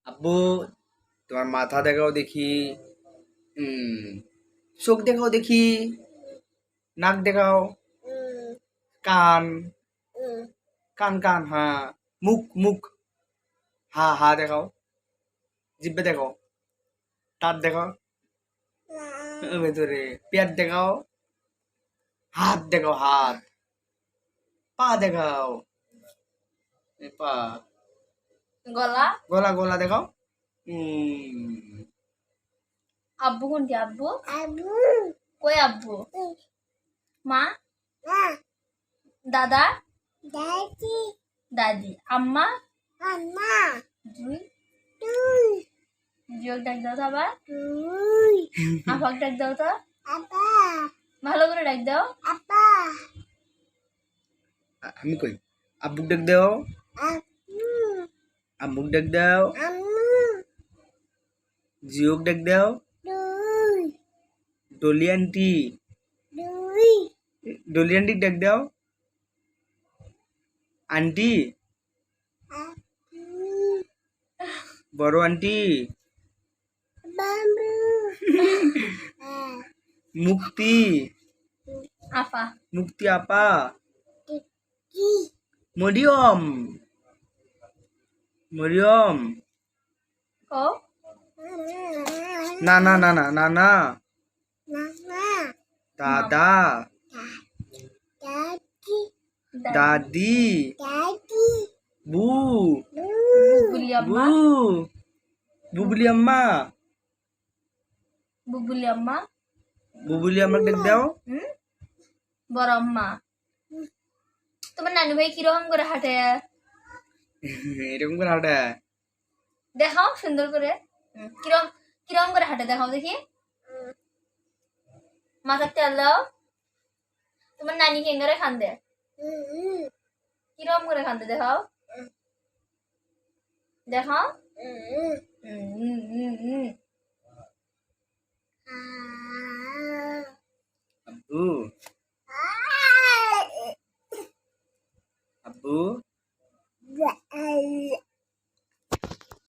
আব্বু তোমার মাথা দেখাও দেখি। হুম। চোখ দেখাও দেখি। নাক দেখাও। কান। কান কান হ্যাঁ। মুখ মুখ। হা হা দেখাও। জিব্বে দেখাও। দাঁত দেখাও। ভেতরে পেট দেখাও। হাত দেখাও হাত। পা দেখাও। পা। গলা গলা গলা দেখাও। হুম। আব্বু কোনটি আব্বু কই আব্বু মা দাদা দাদি আম্মা জুই জুই ডাক দাও তো আবার আপাক ডাক দাও তো ভালো করে ডাক দাও আমি কই আব্বুক ডাক দাও। আম্মুক ডাক দাও। জিওক ডাক দাও। ডলি আন্টি। ডলি আন্টিক ডাক দাও। আন্টি বড় আন্টি। মুক্তি আপা মুক্তি আপা। মরিয়ম মরিয়ম। ও না না না না না না দাদা দাদি বু বুবুলি বু আম্মা বুবুলি আম্মা। বুবুলি আম্মা বুবুলি আম্মাকে ডাক দাও। বড় আম্মা তোমার নানু ভাই কিরকম করে হাঁটে এরকম করে হাঁটা। দেখাও সুন্দর করে কিরম কিরম করে হাঁটে দেখাও দেখি মাথার তেল দাও তোমার নানি কেঙ্গারে খান্দে কিরম করে খান্দে দেখাও দেখাও আব্বু